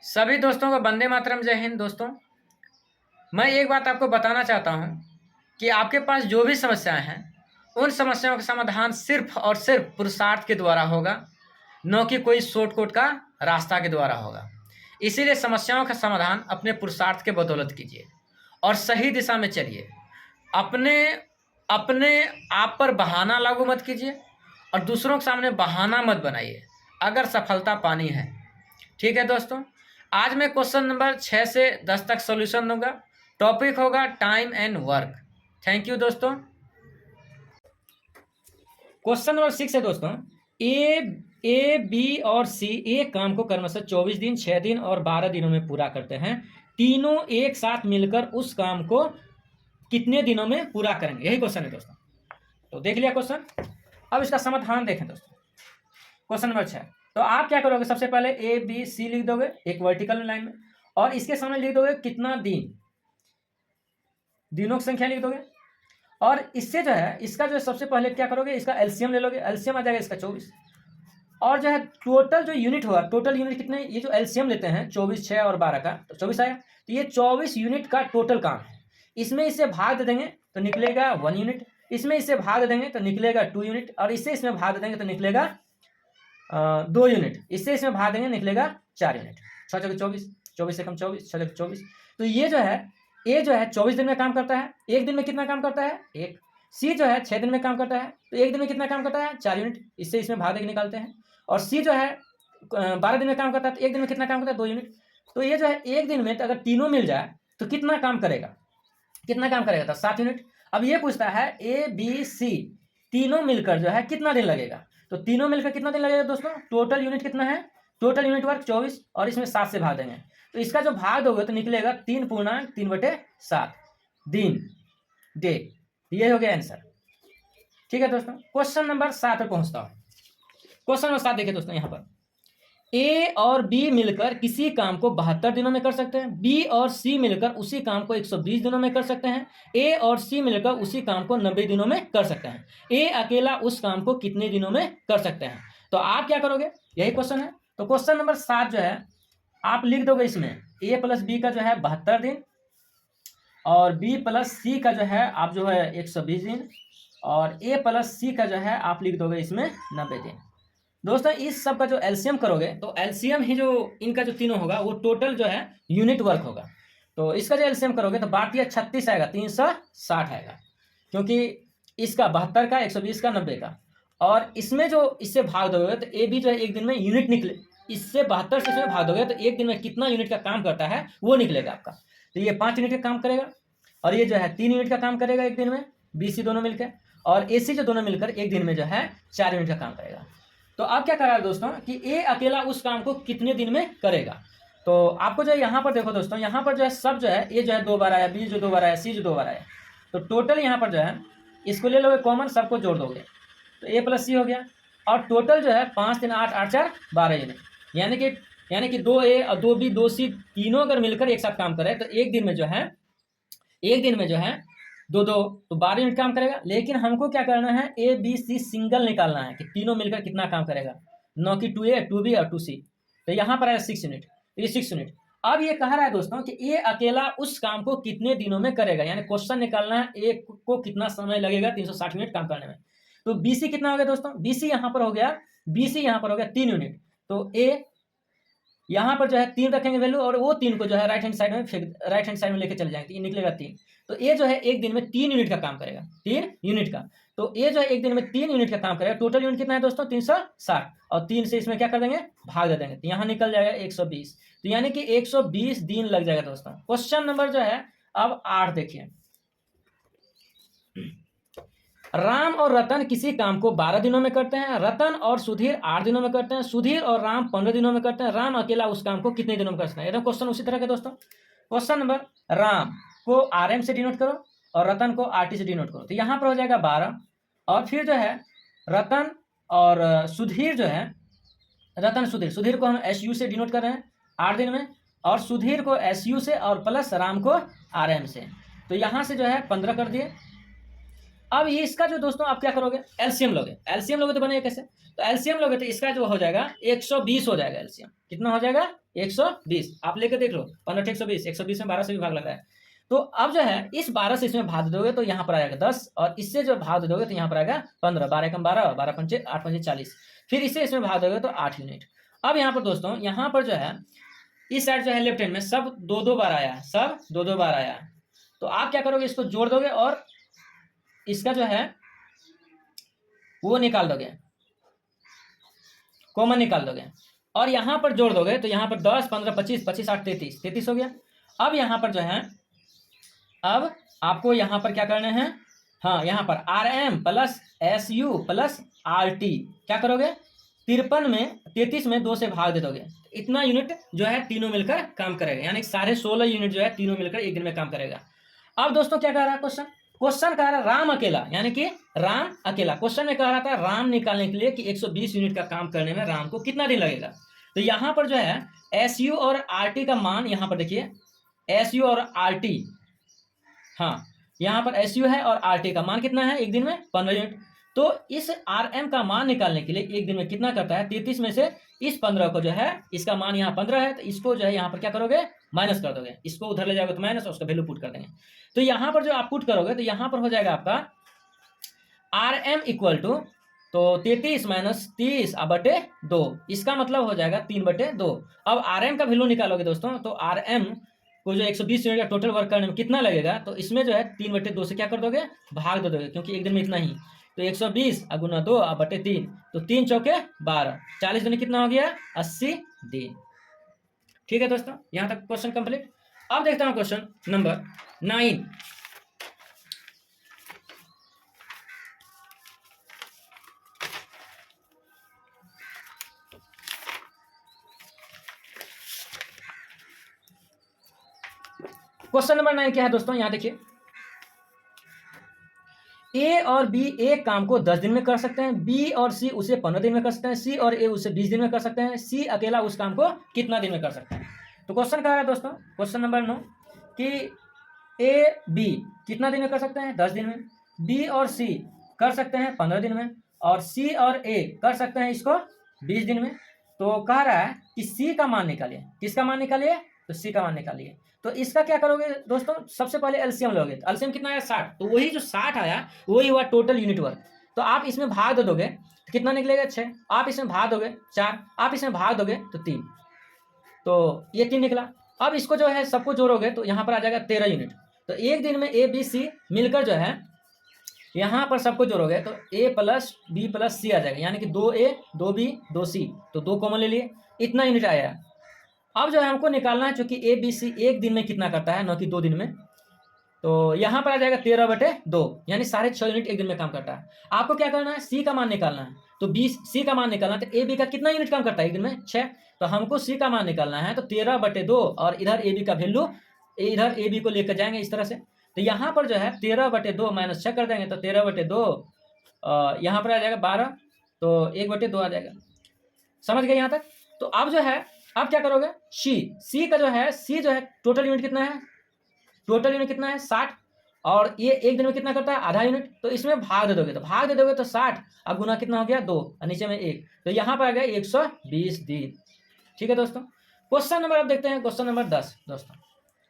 सभी दोस्तों को वंदे मातरम, जय हिंद। दोस्तों, मैं एक बात आपको बताना चाहता हूं कि आपके पास जो भी समस्याएं हैं, उन समस्याओं का समाधान सिर्फ और सिर्फ पुरुषार्थ के द्वारा होगा, न कि कोई शॉर्टकट का रास्ता के द्वारा होगा। इसीलिए समस्याओं का समाधान अपने पुरुषार्थ के बदौलत कीजिए और सही दिशा में चलिए। अपने अपने आप पर बहाना लागू मत कीजिए और दूसरों के सामने बहाना मत बनाइए अगर सफलता पानी है। ठीक है दोस्तों, आज मैं क्वेश्चन नंबर 6 से 10 तक सॉल्यूशन दूंगा। टॉपिक होगा time and work. Thank you दोस्तों। क्वेश्चन नंबर 6 है दोस्तों, ए बी और सी एक काम को क्रमशः 24 दिन, 6 दिन और 12 दिनों में पूरा करते हैं। तीनों एक साथ मिलकर उस काम को कितने दिनों में पूरा करेंगे? यही क्वेश्चन है दोस्तों। तो देख लिया क्वेश्चन, अब इसका समाधान देखें दोस्तों। क्वेश्चन नंबर 6, तो आप क्या करोगे? सबसे पहले ए बी सी लिख दोगे एक वर्टिकल लाइन में, और इसके सामने लिख दोगे कितना दिन, दिनों की संख्या लिख दोगे। और इससे जो है इसका जो है सबसे पहले क्या करोगे, इसका एलसीएम ले लोगे। एलसीएम आ जाएगा इसका 24, और जो है टोटल जो यूनिट होगा, टोटल यूनिट कितने, ये जो एलसीएम लेते हैं 24, 6 और 12 का, तो 24 आएगा। तो ये 24 यूनिट का टोटल काम है। इसमें इससे भाग दे देंगे तो निकलेगा 1 यूनिट, इसमें इससे भाग दे देंगे तो निकलेगा 2 यूनिट, और इससे इसमें भाग दे देंगे तो निकलेगा 2 यूनिट, इससे इसमें भाग देंगे निकलेगा 4 यूनिट। 6 चौके 24, 24 से कम 24, 6 चौके 24। तो ये जो है ए जो है 24 दिन में काम करता है। एक दिन में कितना काम करता है? एक। सी जो है 6 दिन में काम करता है, तो एक दिन में कितना काम करता है? 4 यूनिट, इससे इसमें भाग देके निकालते हैं। और सी जो है 12 दिन में काम करता है, तो एक दिन में कितना काम करता है? 2 यूनिट। तो ये जो है एक दिन में अगर तीनों मिल जाए तो कितना काम करेगा? कितना काम करेगा? तो 7 यूनिट। अब ये पूछता है ए बी सी तीनों मिलकर जो है कितना दिन लगेगा। तो तीनों मिलकर कितना दिन लगेगा दोस्तों? टोटल यूनिट कितना है? टोटल यूनिट वर्क 24, और इसमें 7 से भाग देंगे, तो इसका जो भाग दोगे तो निकलेगा 3.3/7 दिन, डे। ये हो गया आंसर। ठीक है दोस्तों, क्वेश्चन नंबर 7 पर पहुंचता हूं। क्वेश्चन नंबर 7 देखिए दोस्तों, यहां पर ए और बी मिलकर किसी काम को 72 दिनों में कर सकते हैं। बी और सी मिलकर उसी काम को 120 दिनों में कर सकते हैं। ए और सी मिलकर उसी काम को 90 दिनों में कर सकते हैं। ए अकेला उस काम को कितने दिनों में कर सकते हैं? तो आप क्या करोगे? यही क्वेश्चन है। तो क्वेश्चन नंबर 7 जो है आप लिख दोगे इसमें ए प्लस बी का जो है 72 दिन, और बी प्लस सी का जो है आप जो है 120 दिन, और ए प्लस सी का जो है आप लिख दोगे इसमें 90 दिन। दोस्तों, इस सब का जो एलसीएम करोगे तो एलसीएम ही जो इनका जो तीनों होगा वो टोटल जो है यूनिट वर्क होगा। तो इसका जो एलसीएम करोगे तो 32 आएगा, 360 आएगा, क्योंकि इसका 72 का, 120 का, 90 का, और इसमें जो इससे भाग दोगे तो ए बी जो है एक दिन में यूनिट निकले, इससे 72 से इसमें भाग दोगे तो एक दिन में कितना यूनिट का काम करता है वो निकलेगा आपका। तो ये 5 यूनिट का काम करेगा, और ये जो है 3 यूनिट का काम करेगा एक दिन में, बी सी दोनों मिलकर, और ए सी जो दोनों मिलकर एक दिन में जो है 4 यूनिट का काम करेगा। तो अब क्या करा दोस्तों कि ए अकेला उस काम को कितने दिन में करेगा? तो आपको जो है यहाँ पर देखो दोस्तों, यहाँ पर जो है सब जो है ए जो है 2 बार आया, बी जो 2 बार आया, सी जो 2 बार आया, तो टोटल यहाँ पर जो है इसको ले लोगे कॉमन, सबको जोड़ दोगे तो ए प्लस सी हो गया, और टोटल जो है 5 3 8 8 4 12 यूनिट, यानी कि 2 ए और 2 बी 2 सी तीनों अगर मिलकर एक साथ काम करे तो एक दिन में जो है 2 2 तो 12 यूनिट काम करेगा। लेकिन हमको क्या करना है, ए बी सी सिंगल निकालना है कि तीनों मिलकर कितना काम करेगा, न कि 2A 2B और 2C। तो यहाँ पर आया 6 यूनिट, ये 6 यूनिट। अब ये कह रहा है दोस्तों कि ए अकेला उस काम को कितने दिनों में करेगा, यानी क्वेश्चन निकालना है ए को कितना समय लगेगा 360 मिनट काम करने में। तो BC कितना हो गया दोस्तों? BC यहाँ पर हो गया 3 यूनिट। तो ए यहाँ पर जो है 3 रखेंगे वैल्यू, और वो 3 को जो है राइट हैंड साइड में लेके चले जाएंगे, ये निकलेगा 3। तो ए जो है एक दिन में 3 यूनिट का काम करेगा, 3 यूनिट का। तो ए जो है एक दिन में 3 यूनिट का काम करेगा। टोटल यूनिट कितना है दोस्तों? 360, और 3 से इसमें क्या कर देंगे, भाग दे देंगे, तो यहाँ निकल जाएगा 120। तो यानी कि 120 दिन लग जाएगा दोस्तों। क्वेश्चन नंबर जो है अब 8 देखिए, राम और रतन किसी काम को 12 दिनों में करते हैं। रतन और सुधीर 8 दिनों में करते हैं। सुधीर और राम 15 दिनों में करते हैं। राम अकेला उस काम को कितने दिनों में कर सकते हैं? एकदम क्वेश्चन उसी तरह के दोस्तों। क्वेश्चन नंबर, राम को RM से डिनोट करो और रतन को RT से डिनोट करो, तो यहाँ पर हो जाएगा 12, और फिर जो है रतन और सुधीर जो है, रतन सुधीर को हम SU से डिनोट कर रहे हैं 8 दिन में, और सुधीर को SU से, और प्लस राम को RM से, तो यहाँ से जो है 15 कर दिए। अब ये इसका जो दोस्तों आप क्या करोगे, एलसीएम लोगे। एलसीएम लोगे तो बनेगा कैसे, तो एलसीएम लोगे तो इसका जो हो जाएगा 120 हो जाएगा। एलसीएम कितना हो जाएगा, 120। आप लेके देख लो, 15 120, 120 में 12 से भी भाग लग रहा है। तो अब जो है इस 12 से इसमें भाग दोगे तो यहाँ पर आएगा 10, और इससे जो भाग दोगे तो यहाँ पर आएगा 15। 12 कम 12, 12 पंचे 8 पंचे 40। फिर इससे इसमें भाग दोगे तो 8 यूनिट। अब यहाँ पर दोस्तों, यहाँ पर जो है इस साइड जो है लेफ्ट हैंड में सब 2-2 बार आया है, सब 2-2 बार आया है। तो आप क्या करोगे, इसको जोड़ दोगे और इसका जो है वो निकाल दोगे, कॉमन निकाल दोगे, और यहां पर जोड़ दोगे तो यहां पर 10 15 25 25 8 33 33 हो गया। अब यहां पर जो है, अब आपको यहां पर क्या करना है, हाँ यहां पर RM plus SU plus RT क्या करोगे, 53 में 33 में 2 से भाग दे दोगे। इतना यूनिट जो है तीनों मिलकर काम करेगा, यानी 16.5 यूनिट जो है तीनों मिलकर एक दिन में काम करेगा। अब दोस्तों क्या कह रहा है क्वेश्चन, क्वेश्चन कह रहा है राम अकेला, यानी कि राम अकेला। क्वेश्चन में कह रहा था राम निकालने के लिए कि 120 यूनिट का काम करने में राम को कितना दिन लगेगा। तो यहां पर जो है SU और RT का मान, यहां पर देखिए SU और RT, हाँ यहां पर SU है और RT का मान कितना है, एक दिन में 15 यूनिट। तो इस RM का मान निकालने के लिए एक दिन में कितना करता है, 33 में से इस 15 को जो है, इसका मान यहाँ 15 है तो इसको जो है यहाँ पर क्या करोगे, माइनस कर दोगे। इसको उधर ले जाओगे तो माइनस, और उसका वैल्यू पुट कर देंगे। तो यहाँ पर जो आप पुट करोगे तो यहाँ पर हो जाएगा आपका RM इक्वल टू, तो 33 माइनस 30/2, इसका मतलब हो जाएगा 3/2। अब RM का वैल्यू निकालोगे दोस्तों, तो RM को जो 120 यूनिट का टोटल वर्क करने में कितना लगेगा, तो इसमें जो है 3/2 से क्या कर दोगे, भाग दे दोगे, क्योंकि एक दिन में इतना ही। तो 120 गुना 2/3, तो 3 चौके 12, 40 दिन कितना हो गया, 80 दिन। ठीक है दोस्तों, यहां तक क्वेश्चन कंप्लीट। अब देखता हूं क्वेश्चन नंबर 9। क्वेश्चन नंबर 9 क्या है दोस्तों, यहां देखिए, A और B एक काम को 10 दिन में कर सकते हैं, B और C उसे 15 दिन में कर सकते हैं, C और A उसे 20 दिन में कर सकते हैं, C अकेला उस काम को कितना दिन में कर सकते हैं। तो क्वेश्चन कह रहा है दोस्तों, क्वेश्चन नंबर 9 कि A B कितना दिन में कर सकते हैं, 10 दिन में, B और C कर सकते हैं 15 दिन में, और C और A कर सकते हैं इसको 20 दिन में। तो कह रहा है कि C का मान निकालिए। किसका मान निकालिए, तो C का मान निकालिए। तो इसका क्या करोगे दोस्तों, सबसे पहले एलसीएम लोगे। तो एलसीएम कितना आया, 60। तो वही जो 60 आया वही हुआ टोटल यूनिट वर्क। तो आप इसमें भाग दे दोगे तो कितना निकलेगा, 6। आप इसमें भाग दोगे 4, आप इसमें भाग दोगे तो 3, तो ये 3 निकला। अब इसको जो है सबको जोड़ोगे तो यहाँ पर आ जाएगा 13 यूनिट। तो एक दिन में A B C मिलकर जो है यहाँ पर सबको जोड़ोगे तो A plus B plus C आ जाएगा, यानी कि 2A 2B 2C, तो 2 कॉमन ले लिए, इतना यूनिट आया। अब जो है हमको निकालना है, चूंकि ABC एक दिन में कितना करता है, न कि 2 दिन में। तो यहाँ पर आ जाएगा 13/2, यानी 6.5 यूनिट एक दिन में काम करता है। आपको क्या करना है, C का मान निकालना है। तो C का मान निकालना है, तो AB का कितना यूनिट काम करता है एक दिन में, 6। तो हमको C का मान निकालना है, तो 13/2, और इधर AB का वैल्यू, इधर AB को लेकर जाएंगे इस तरह से। तो यहाँ पर जो है 13/2 माइनस 6 कर देंगे, तो 13/2 यहाँ पर आ जाएगा 12, तो 1/2 आ जाएगा। समझ गए यहाँ तक। तो अब जो है, अब क्या करोगे, C का जो है, C जो है टोटल यूनिट कितना है, टोटल यूनिट कितना है 60, और ये एक दिन में कितना करता है, आधा यूनिट। तो इसमें भाग दे दोगे, तो भाग दे दोगे तो 60, अब गुना कितना हो गया 2, और नीचे में 1, तो यहाँ पर आ गया 120 दिन। ठीक है दोस्तों। क्वेश्चन नंबर अब देखते हैं, क्वेश्चन नंबर 10 दोस्तों,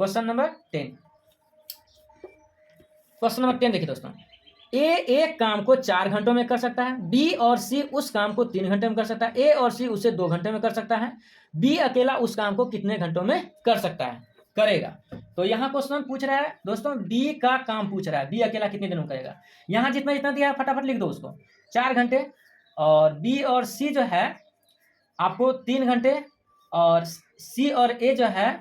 क्वेश्चन नंबर 10। क्वेश्चन नंबर 10 देखिए दोस्तों, A एक काम को 4 घंटों में कर सकता है, B और C उस काम को 3 घंटे में कर सकता है, A और C उसे 2 घंटे में कर सकता है, B अकेला उस काम को कितने घंटों में कर सकता है, करेगा। तो यहाँ क्वेश्चन पूछ रहा है दोस्तों, B का काम पूछ रहा है, B अकेला कितने दिनों में करेगा। यहाँ जितना जितना दिया है फटाफट लिख दो उसको, 4 घंटे, और B और C जो है आपको 3 घंटे, और C और A जो है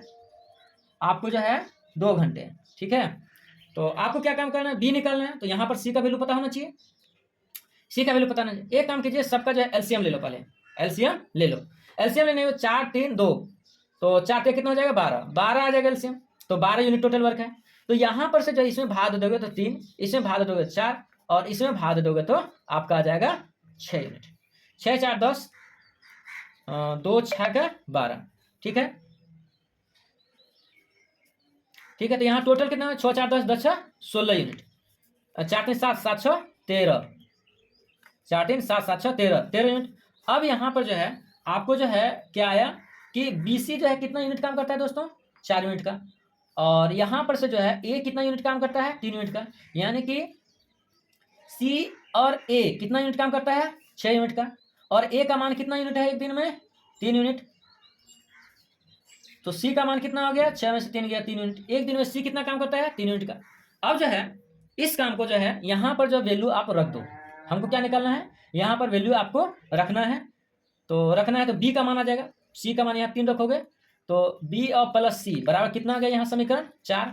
आपको जो है 2 घंटे। ठीक है, तो आपको क्या काम करना है, B निकालना है। तो यहाँ पर C का वैल्यू पता होना चाहिए, C का वैल्यू पता होना चाहिए। एक काम कीजिए, सबका जो है एलसीएम ले लो, पहले एलसीएम ले लो। एलसीएम लेने में 4 3 2, तो 4 पे कितना हो जाएगा, 12 आ जाएगा एलसीएम। तो 12 यूनिट टोटल वर्क है। तो यहाँ पर से जो इसमें भाग दोगे तो 3, इसमें भाग दोगे 4, और इसमें भाग दोगे तो आपका आ जाएगा 6 यूनिट। 6 4 10, 2 6 का 12। ठीक है, ठीक है। तो यहाँ टोटल कितना है, 6 4 10 10 16 यूनिट। 4 3 7 7 6 13, 4 3 7 7 6 13, 13 यूनिट। अब यहाँ पर जो है आपको जो है क्या आया कि BC जो है कितना यूनिट काम करता है दोस्तों, 4 यूनिट का। और यहाँ पर से जो है A कितना यूनिट काम करता है, 3 यूनिट का। यानी कि C और A कितना यूनिट काम करता है, 6 यूनिट का। और A का मान कितना यूनिट है एक दिन में, 3 यूनिट। तो C का मान कितना हो गया, 6 में से 3 गया, 3 यूनिट। एक दिन में C कितना काम करता है, 3 यूनिट का। अब जो है इस काम को जो है यहाँ पर जो वैल्यू आप रख दो, हमको क्या निकालना है, यहाँ पर वैल्यू आपको रखना है। तो रखना है तो B का मान आ जाएगा, C का मान यहाँ 3 रखोगे तो B और प्लस C बराबर कितना आ गया यहाँ समीकरण 4।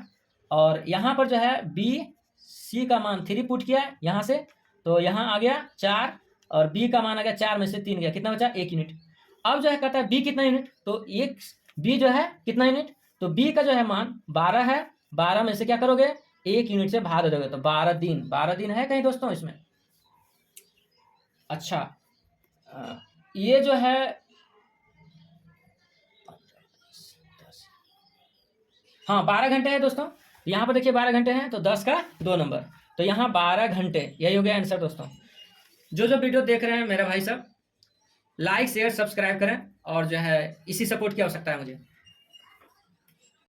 और यहाँ पर जो है B C का मान 3 पुट किया है यहाँ से, तो यहाँ आ गया 4 और B का मान आ गया 4 में से 3 गया, कितना बचा, 1 यूनिट। अब जो है कहता है B कितना यूनिट, तो एक B जो है कितना यूनिट, तो B का जो है मान 12 है, 12 में से क्या करोगे, 1 यूनिट से भाग दोगे, तो 12 दिन, 12 दिन है कहीं दोस्तों इसमें। अच्छा ये जो है हाँ 12 घंटे है दोस्तों, यहाँ पर देखिए 12 घंटे हैं, तो 10 का 2 नंबर, तो यहाँ 12 घंटे, यही हो गया आंसर दोस्तों। जो जो वीडियो देख रहे हैं मेरा भाई साहब, लाइक शेयर सब्सक्राइब करें, और जो है इसी सपोर्ट की आवश्यकता है मुझे।